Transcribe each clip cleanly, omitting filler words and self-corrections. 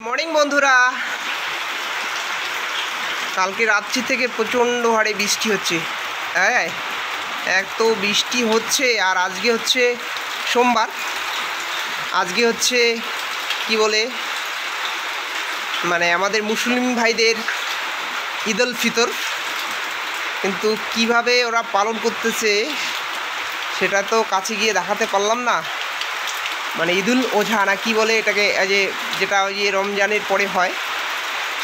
Morning বন্ধুরা, কালকে রাত্রি থেকে প্রচণ্ড হারে বৃষ্টি হচ্ছে। হ্যাঁ, এক তো বৃষ্টি হচ্ছে, আর আজকে হচ্ছে সোমবার। আজকে হচ্ছে কি বলে মানে আমাদের মুসলিম ভাইদের ঈদ উল ফিতর, কিন্তু কিভাবে ওরা পালন করতেছে সেটা তো কাছে গিয়ে দেখাতে পারলাম না। মানে ঈদুল ওঝা না কি বলে এটাকে, যেটা ওই যে রমজানের পরে হয়,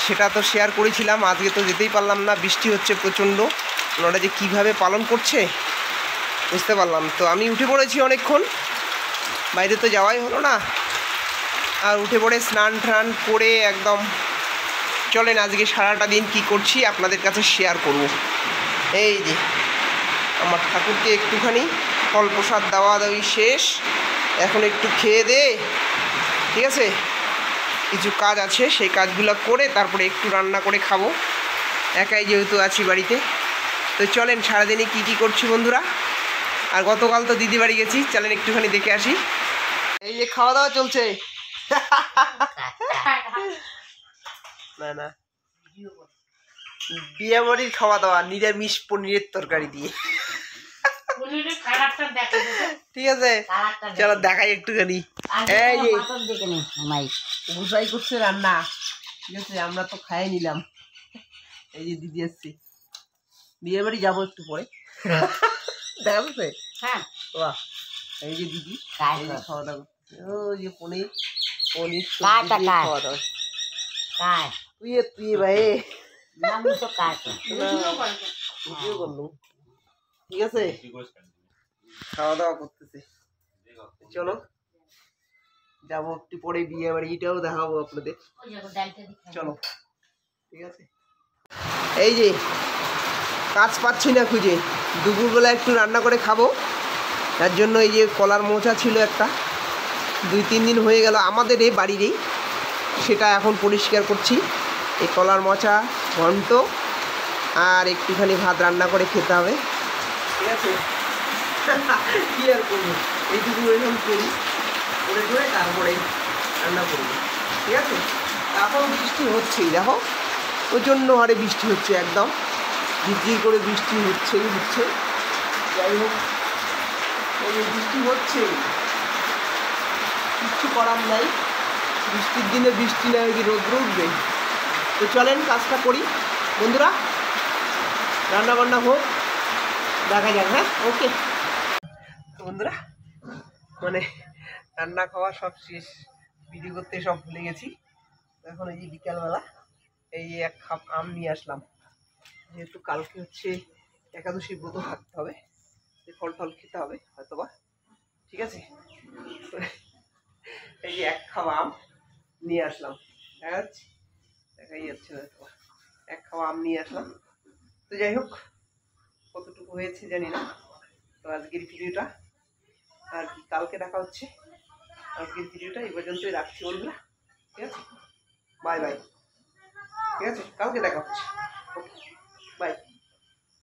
সেটা তো শেয়ার করেছিলাম। আজকে তো যেতেই পারলাম না, বৃষ্টি হচ্ছে প্রচণ্ড। ওনারা যে কীভাবে পালন করছে বুঝতে পারলাম। তো আমি উঠে পড়েছি অনেকক্ষণ, বাইরে তো যাওয়াই হলো না। আর উঠে পড়ে স্নান টান করে একদম চলেন আজকে সারাটা দিন কি করছি আপনাদের কাছে শেয়ার করব। এই যে আমার ঠাকুরকে একটুখানি ফল প্রসাদ দেওয়া দেওয়ি শেষ, এখন একটু খেয়ে দে, ঠিক আছে? কিছু কাজ আছে, সেই কাজগুলো করে তারপরে একটু রান্না করে খাবো, একাই যেহেতু আছি বাড়িতে। তো চলেন সারাদিনে কি কি করছি বন্ধুরা। আর গতকাল তো দিদি বাড়ি গেছি, চলেন একটুখানি দেখে আসি। এই যে খাওয়া দাওয়া চলছে। না না, বিয়ে বাড়ির খাওয়া দাওয়া, নিরামিষ পনিরের তরকারি দিয়ে। ঠিক আছে, চলো দেখাই একটুখানি। এই যে গোসাই করছে রান্না, ঠিক আছে, আমরা তো খাই নিলাম। এই যে দিদি আসছি, বিয়ে বাড়ি যাবো একটু পরে, দেখা যাচ্ছে। হ্যাঁ, এই যে দিদি খাওয়া দাওয়া করছে, ওই যে পনির পনির খাওয়া দাওয়া। তুই ভাই করলু, ঠিক আছে, খাওয়া দাওয়া করতেছে। চলো যাবো একটু পরে বিয়ে বাড়ি, এটাও দেখাবো আপনাদের। চলো, ঠিক আছে। এই যে কাজ পাচ্ছি না খুঁজে, দুপুরবেলা একটু রান্না করে খাবো, তার জন্য এই যে কলার মোচা ছিল একটা, 2-3 দিন হয়ে গেল আমাদের এই বাড়িরই, সেটা এখন পরিষ্কার করছি। এই কলার মোচা ঘন্ট আর একটুখানি ভাত রান্না করে খেতে হবে, ঠিক আছে। কি আর করবো, এইটুকু এরকম করি, করে তারপরে রান্না করবো, ঠিক আছে। এখন বৃষ্টি হচ্ছেই, দেখো প্রচণ্ড হারে বৃষ্টি হচ্ছে, একদম ঝিরঝির করে বৃষ্টি হচ্ছে। যাই হোক, এই বৃষ্টি হচ্ছে, কিচ্ছু করার নাই, বৃষ্টির দিনে বৃষ্টি না কি রোদ্র উঠবে। তো চলেন কাজটা করি বন্ধুরা, রান্না বান্না হোক, দেখা যাক। হ্যাঁ, ওকে বন্ধুরা, মানে রান্না খাওয়া সব শেষ, ভিডিও করতে সব ভুলে গেছি। এখন এই যে বিকালবেলা এই যে 1 কাপ আম নিয়ে আসলাম, যেহেতু কালকে হচ্ছে একাদশী ব্রত থাকতে হবে, ফল টল খেতে হবে হয়তোবা, ঠিক আছে। এই যে 1 কাপ আম নিয়ে আসলাম, দেখাই যাচ্ছে হয়তো, 1 কাপ আম নিয়ে আসলাম। তো যাই হোক, কতটুকু হয়েছে জানি না। তো আজকের ভিডিওটা আর কি, কালকে দেখা হচ্ছে। আজকের ভিডিওটা এই পর্যন্তই রাখছি বন্ধুরা, ঠিক আছে। বাই বাই, ঠিক আছে, কালকে দেখা হচ্ছে, ওকে বাই।